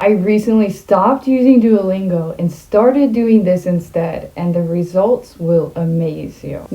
I recently stopped using Duolingo and started doing this instead, and the results will amaze you.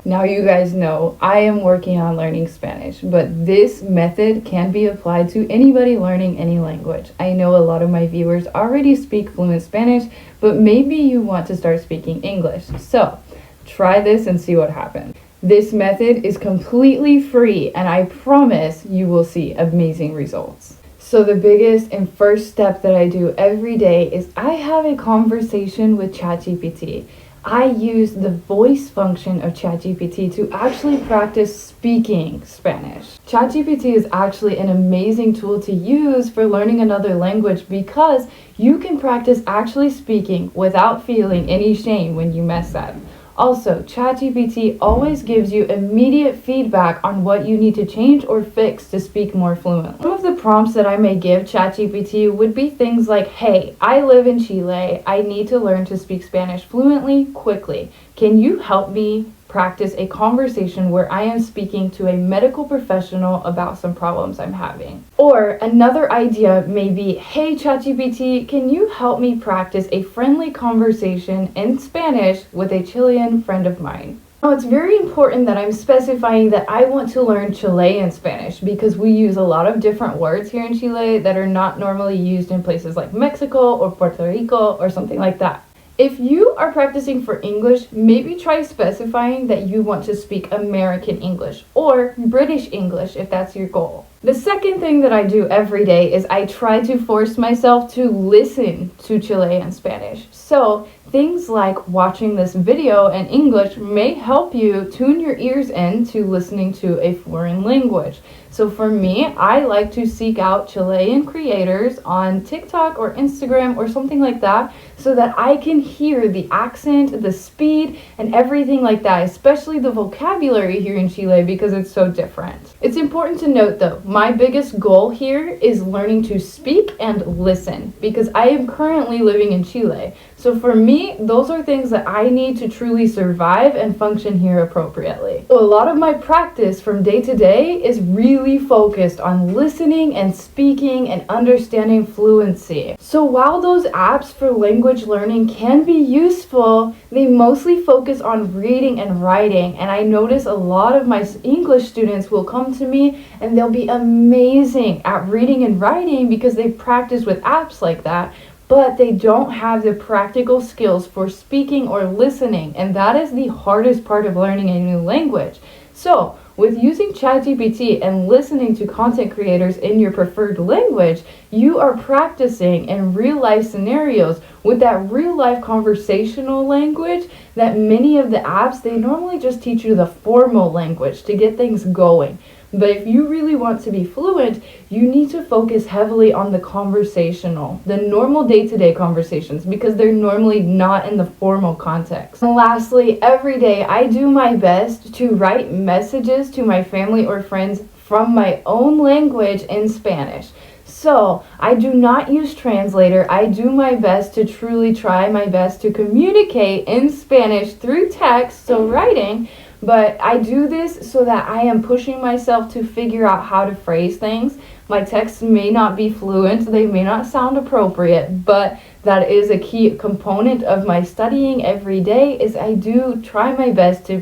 Now you guys know I am working on learning Spanish, but this method can be applied to anybody learning any language. I know a lot of my viewers already speak fluent Spanish, but maybe you want to start speaking English. So try this and see what happens. This method is completely free, and I promise you will see amazing results. So the biggest and first step that I do every day is I have a conversation with ChatGPT. I use the voice function of ChatGPT to actually practice speaking Spanish. ChatGPT is actually an amazing tool to use for learning another language because you can practice actually speaking without feeling any shame when you mess up. Also, ChatGPT always gives you immediate feedback on what you need to change or fix to speak more fluently. Some of the prompts that I may give ChatGPT would be things like, hey, I live in Chile. I need to learn to speak Spanish fluently, quickly. Can you help me practice a conversation where I am speaking to a medical professional about some problems I'm having? Or another idea may be, hey ChatGPT, can you help me practice a friendly conversation in Spanish with a Chilean friend of mine? Now it's very important that I'm specifying that I want to learn Chilean Spanish because we use a lot of different words here in Chile that are not normally used in places like Mexico or Puerto Rico or something like that. If you are practicing for English, maybe try specifying that you want to speak American English or British English if that's your goal. The second thing that I do every day is I try to force myself to listen to Chilean Spanish. So things like watching this video in English may help you tune your ears in to listening to a foreign language. So for me, I like to seek out Chilean creators on TikTok or Instagram or something like that so that I can hear the accent, the speed, and everything like that, especially the vocabulary here in Chile because it's so different. It's important to note though, my biggest goal here is learning to speak and listen because I am currently living in Chile. So for me, those are things that I need to truly survive and function here appropriately. So a lot of my practice from day to day is really focused on listening and speaking and understanding fluency. So while those apps for language learning can be useful, they mostly focus on reading and writing. And I notice a lot of my English students will come to me and they'll be amazing at reading and writing because they practice with apps like that, but they don't have the practical skills for speaking or listening, and that is the hardest part of learning a new language. So with using ChatGPT and listening to content creators in your preferred language, you are practicing in real life scenarios with that real life conversational language that many of the apps, they normally just teach you the formal language to get things going. But if you really want to be fluent, you need to focus heavily on the conversational, the normal day-to-day conversations, because they're normally not in the formal context. And lastly, every day I do my best to write messages to my family or friends from my own language in Spanish. So I do not use translator. I do my best to truly try my best to communicate in Spanish through text, so writing. But I do this so that I am pushing myself to figure out how to phrase things. My texts may not be fluent, they may not sound appropriate, but that is a key component of my studying every day is I do try my best to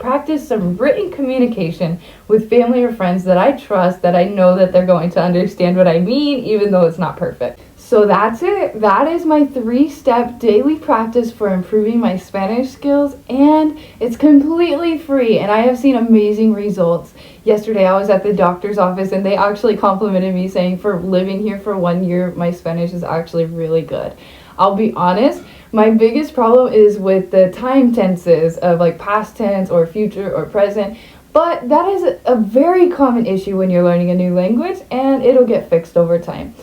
practice some written communication with family or friends that I trust, that I know that they're going to understand what I mean, even though it's not perfect. So that's it. That is my 3-step daily practice for improving my Spanish skills, and it's completely free, and I have seen amazing results. Yesterday I was at the doctor's office and they actually complimented me saying for living here for 1 year, my Spanish is actually really good. I'll be honest, my biggest problem is with the time tenses of like past tense or future or present. But that is a very common issue when you're learning a new language, and it'll get fixed over time.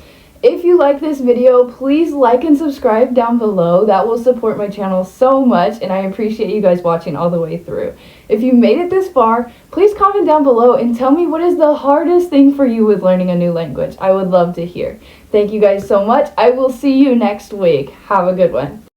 If you like this video, please like and subscribe down below. That will support my channel so much, and I appreciate you guys watching all the way through. If you made it this far, please comment down below and tell me what is the hardest thing for you with learning a new language. I would love to hear. Thank you guys so much. I will see you next week. Have a good one.